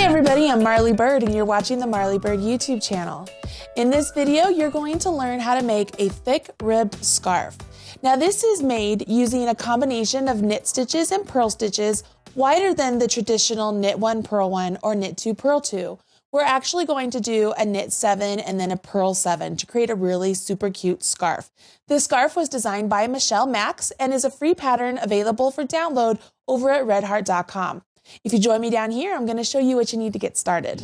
everybody, I'm MarlyBird and you're watching the MarlyBird YouTube channel. In this video, you're going to learn how to make a thick ribbed scarf. Now this is made using a combination of knit stitches and purl stitches wider than the traditional knit 1, purl 1 or knit 2, purl 2. We're actually going to do a knit 7 and then a purl 7 to create a really super cute scarf. This scarf was designed by Michelle Max and is a free pattern available for download over at redheart.com. If you join me down here, I'm going to show you what you need to get started.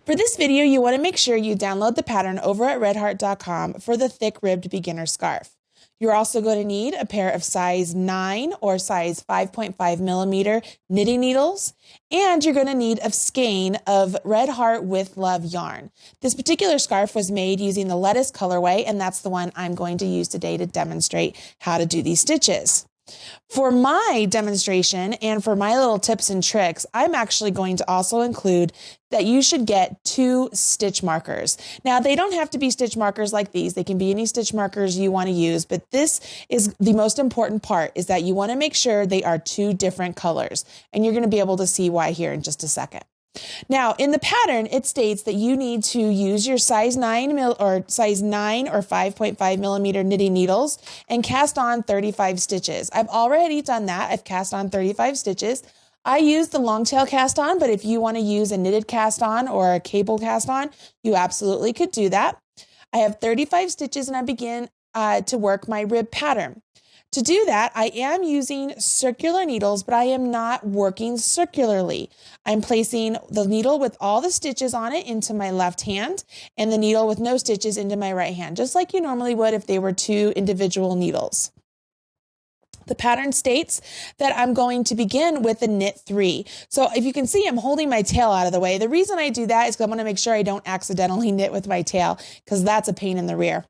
For this video, you want to make sure you download the pattern over at redheart.com for the thick ribbed beginner scarf. You're also going to need a pair of size 9 or size 5.5 millimeter knitting needles, and you're going to need a skein of Red Heart with Love yarn. This particular scarf was made using the lettuce colorway, and that's the one I'm going to use today to demonstrate how to do these stitches. For my demonstration and for my little tips and tricks, I'm actually going to also include that you should get 2 stitch markers. Now, they don't have to be stitch markers like these. They can be any stitch markers you want to use, but this is the most important part, is that you want to make sure they are 2 different colors, and you're going to be able to see why here in just a second. Now, in the pattern, it states that you need to use your size 9 or 5.5 millimeter knitting needles and cast on 35 stitches. I've already done that. I've cast on 35 stitches. I use the long tail cast on, but if you want to use a knitted cast on or a cable cast on, you absolutely could do that. I have 35 stitches and I begin to work my rib pattern. To do that, I am using circular needles, but I am not working circularly. I'm placing the needle with all the stitches on it into my left hand and the needle with no stitches into my right hand, just like you normally would if they were 2 individual needles. The pattern states that I'm going to begin with a knit 3. So if you can see, I'm holding my tail out of the way. The reason I do that is because I want to make sure I don't accidentally knit with my tail, because that's a pain in the rear.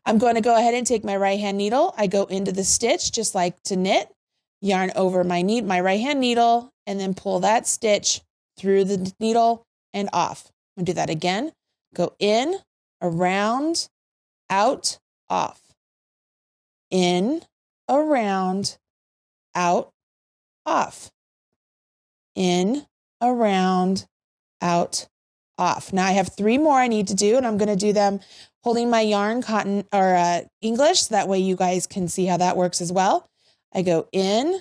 I'm going to go ahead and take my right hand needle. I go into the stitch just like to knit, yarn over my right hand needle, and then pull that stitch through the needle and off. I'm going to do that again. Go in, around, out, off. In, around, out, off. In, around, out, off. Now I have 3 more I need to do, and I'm going to do them holding my yarn cotton or English, so that way you guys can see how that works as well. I go in,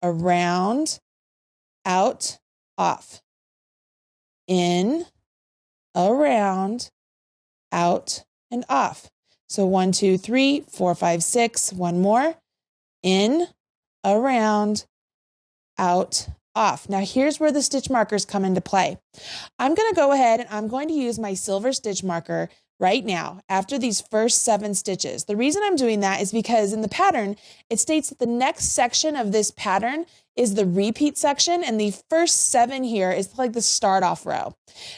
around, out, off. In, around, out, and off. So 1, 2, 3, 4, 5, 6, one more. In, around, out, off. Now here's where the stitch markers come into play. I'm going to go ahead and I'm going to use my silver stitch marker right now after these first 7 stitches. The reason I'm doing that is because in the pattern, it states that the next section of this pattern is the repeat section, and the first 7 here is like the start off row.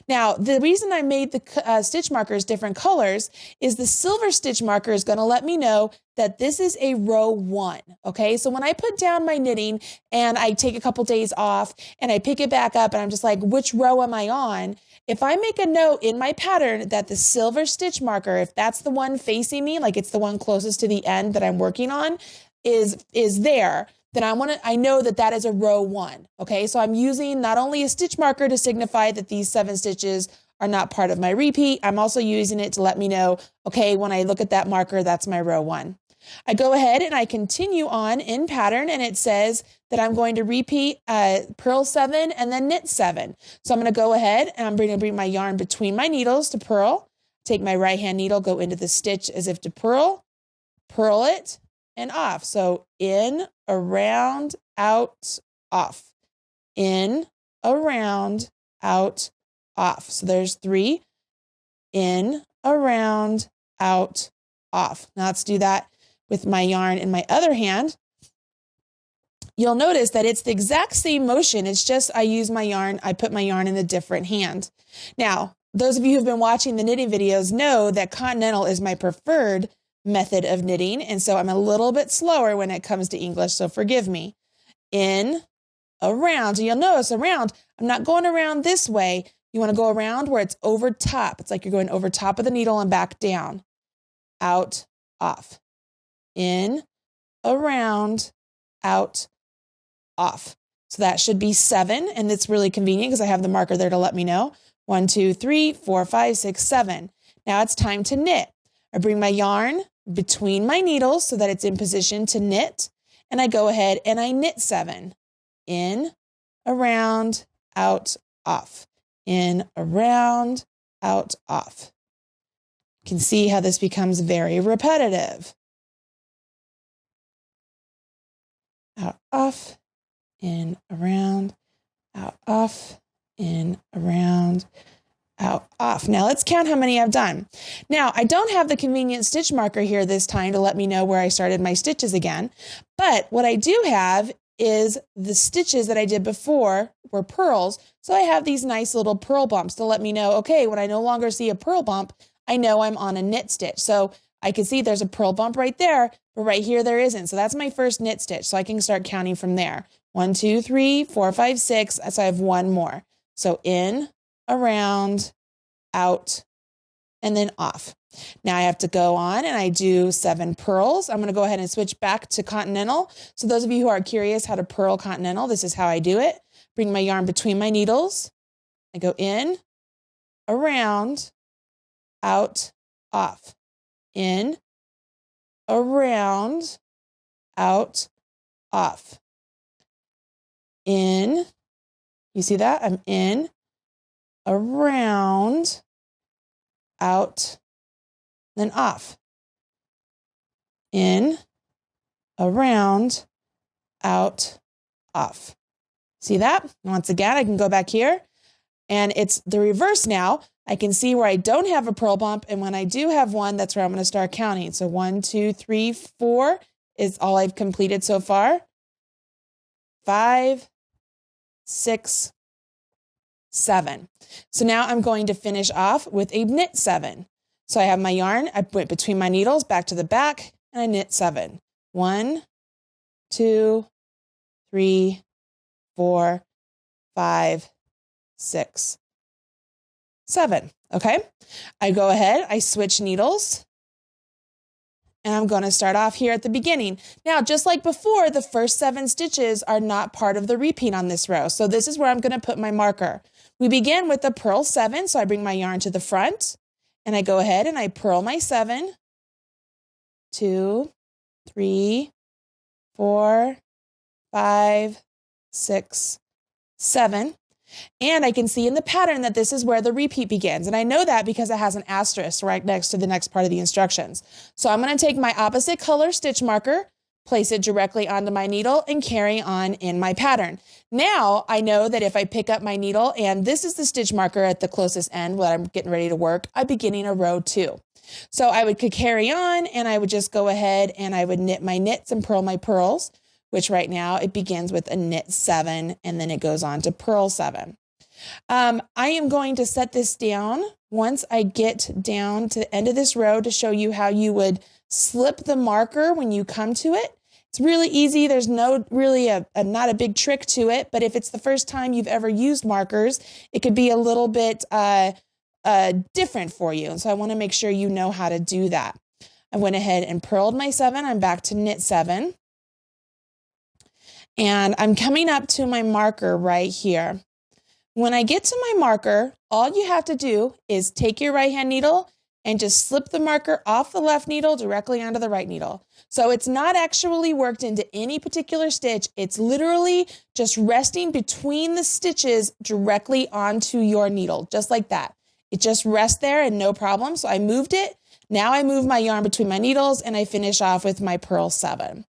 Now, the reason I made the stitch markers different colors is the silver stitch marker is going to let me know that this is a row 1. Okay, so when I put down my knitting and I take a couple days off and I pick it back up and I'm just like, which row am I on? If I make a note in my pattern that the silver stitch marker, if that's the one facing me, like it's the one closest to the end that I'm working on, is there, then I know that that is a row 1. Okay, so I'm using not only a stitch marker to signify that these 7 stitches are not part of my repeat, I'm also using it to let me know, okay, when I look at that marker, that's my row 1. I go ahead and I continue on in pattern, and it says that I'm going to repeat purl 7 and then knit 7. So I'm going to go ahead and I'm going to bring my yarn between my needles to purl, take my right hand needle, go into the stitch as if to purl, purl it, and off. So in, around, out, off. In, around, out, off. So there's 3. In, around, out, off. Now let's do that with my yarn in my other hand. You'll notice that it's the exact same motion. It's just I use my yarn, I put my yarn in a different hand. Now, those of you who've been watching the knitting videos know that continental is my preferred method of knitting, and so I'm a little bit slower when it comes to English, so forgive me. In, around, and you'll notice around, I'm not going around this way. You want to go around where it's over top. It's like you're going over top of the needle and back down. Out, off. In, around, out, off. So that should be 7. And it's really convenient because I have the marker there to let me know. 1, 2, 3, 4, 5, 6, 7. Now it's time to knit. I bring my yarn between my needles so that it's in position to knit. And I go ahead and I knit 7. In, around, out, off. In, around, out, off. You can see how this becomes very repetitive. Out, off, in, around, out, off, in, around, out, off. Now let's count how many I've done. Now I don't have the convenient stitch marker here this time to let me know where I started my stitches again, but what I do have is the stitches that I did before were purls. So I have these nice little purl bumps to let me know, okay, when I no longer see a purl bump, I know I'm on a knit stitch. So I can see there's a purl bump right there, but right here there isn't. So that's my first knit stitch. So I can start counting from there. 1, 2, 3, 4, 5, 6. So I have one more. So in, around, out, and then off. Now I have to go on and I do 7 purls. I'm going to go ahead and switch back to continental. So those of you who are curious how to purl continental, this is how I do it. Bring my yarn between my needles. I go in, around, out, off. In, around, out, off. In, you see that? I'm in, around, out, then off. In, around, out, off. See that? Once again, I can go back here and it's the reverse now. I can see where I don't have a purl bump, and when I do have one, that's where I'm going to start counting. So 1, 2, 3, 4 is all I've completed so far. 5, 6, 7. So now I'm going to finish off with a knit 7. So I have my yarn, I went between my needles, back to the back, and I knit 7. 1, 2, 3, 4, 5, 6, 7. Okay. I go ahead, I switch needles, and I'm going to start off here at the beginning. Now, just like before, the first 7 stitches are not part of the repeat on this row. So this is where I'm going to put my marker. We begin with the purl 7. So I bring my yarn to the front and I go ahead and I purl my 7, 2, 3, 4, 5, 6, 7. And I can see in the pattern that this is where the repeat begins. And I know that because it has an asterisk right next to the next part of the instructions. So I'm going to take my opposite color stitch marker, place it directly onto my needle, and carry on in my pattern. Now I know that if I pick up my needle, and this is the stitch marker at the closest end when I'm getting ready to work, I'm beginning a row 2. So I could carry on and I would just go ahead and I would knit my knits and purl my purls, which right now it begins with a knit 7 and then it goes on to purl 7. I am going to set this down once I get down to the end of this row to show you how you would slip the marker when you come to it. It's really easy. There's not a big trick to it, but if it's the first time you've ever used markers, it could be a little bit different for you. And so I want to make sure you know how to do that. I went ahead and purled my 7. I'm back to knit 7. And I'm coming up to my marker right here. When I get to my marker, all you have to do is take your right hand needle and just slip the marker off the left needle directly onto the right needle. So it's not actually worked into any particular stitch. It's literally just resting between the stitches directly onto your needle, just like that. It just rests there and no problem. So I moved it. Now I move my yarn between my needles and I finish off with my purl 7.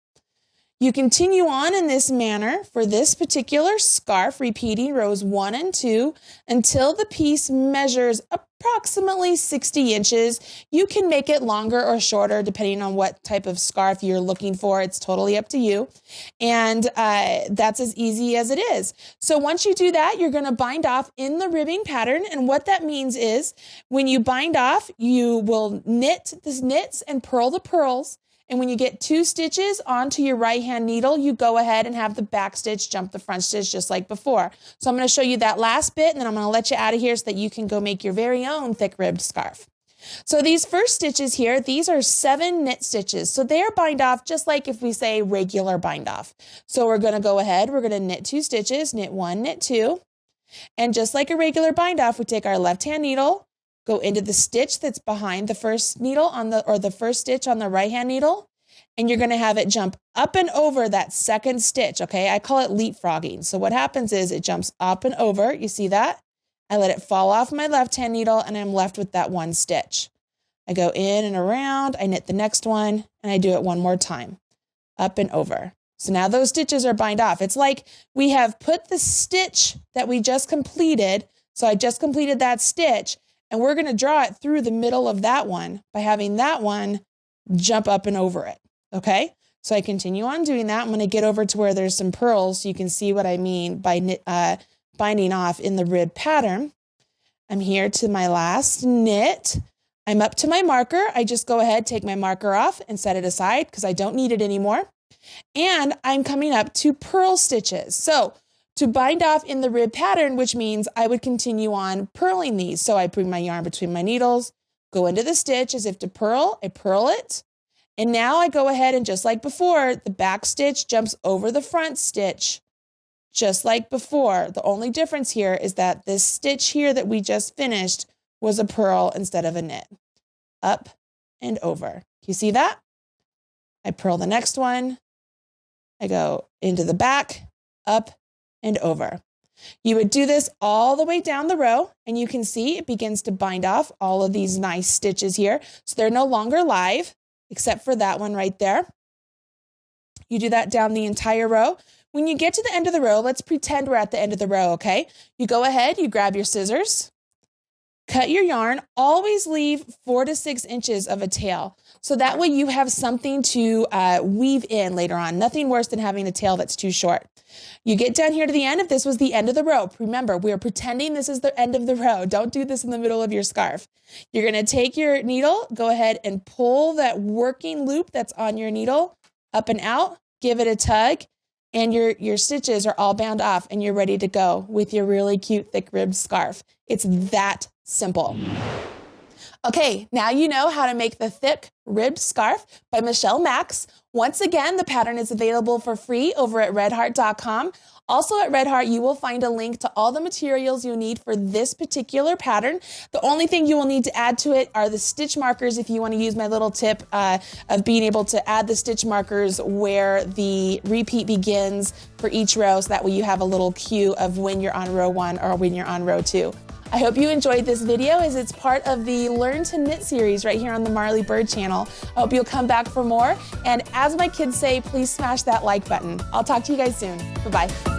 You continue on in this manner for this particular scarf, repeating rows 1 and 2 until the piece measures approximately 60 inches. You can make it longer or shorter depending on what type of scarf you're looking for. It's totally up to you. And that's as easy as it is. So once you do that, you're going to bind off in the ribbing pattern. And what that means is when you bind off, you will knit the knits and purl the purls. And when you get 2 stitches onto your right hand needle, you go ahead and have the back stitch jump the front stitch just like before. So I'm going to show you that last bit and then I'm going to let you out of here so that you can go make your very own thick ribbed scarf. So these first stitches here, these are 7 knit stitches. So they are bind off just like if we say regular bind off. So we're going to go ahead, we're going to knit 2 stitches, knit 1, knit 2. And just like a regular bind off, we take our left hand needle, go into the stitch that's behind the first needle or the first stitch on the right hand needle, and you're going to have it jump up and over that second stitch, okay? I call it leapfrogging. So what happens is it jumps up and over, you see that? I let it fall off my left hand needle and I'm left with that 1 stitch. I go in and around, I knit the next one, and I do it 1 more time, up and over. So now those stitches are bind off. It's like we have put the stitch that we just completed, so I just completed that stitch, and we're going to draw it through the middle of that one by having that one jump up and over it, okay? So I continue on doing that. I'm going to get over to where there's some purls so you can see what I mean by binding off in the rib pattern. I'm here to my last knit. I'm up to my marker. I just go ahead, take my marker off and set it aside because I don't need it anymore. And I'm coming up to purl stitches. So to bind off in the rib pattern, which means I would continue on purling these. So I bring my yarn between my needles, go into the stitch as if to purl, I purl it. And now I go ahead and just like before, the back stitch jumps over the front stitch, just like before. The only difference here is that this stitch here that we just finished was a purl instead of a knit. Up and over. You see that? I purl the next one. I go into the back, up and over. You would do this all the way down the row, and you can see it begins to bind off all of these nice stitches here. So they're no longer live, except for that one right there. You do that down the entire row. When you get to the end of the row, let's pretend we're at the end of the row, okay? You go ahead, you grab your scissors, cut your yarn, always leave 4 to 6 inches of a tail. So that way you have something to weave in later on. Nothing worse than having a tail that's too short. You get down here to the end. If this was the end of the row, remember, we are pretending this is the end of the row. Don't do this in the middle of your scarf. You're going to take your needle, go ahead and pull that working loop that's on your needle up and out, give it a tug, and your stitches are all bound off and you're ready to go with your really cute thick ribbed scarf. It's that simple. Okay, now you know how to make the thick ribbed scarf by Michelle Max. Once again, the pattern is available for free over at redheart.com. Also at Red Heart, you will find a link to all the materials you need for this particular pattern. The only thing you will need to add to it are the stitch markers if you want to use my little tip of being able to add the stitch markers where the repeat begins for each row, so that way you have a little cue of when you're on row 1 or when you're on row 2. I hope you enjoyed this video as it's part of the Learn to Knit series right here on the MarlyBird channel. I hope you'll come back for more. And as my kids say, please smash that like button. I'll talk to you guys soon. Bye-bye.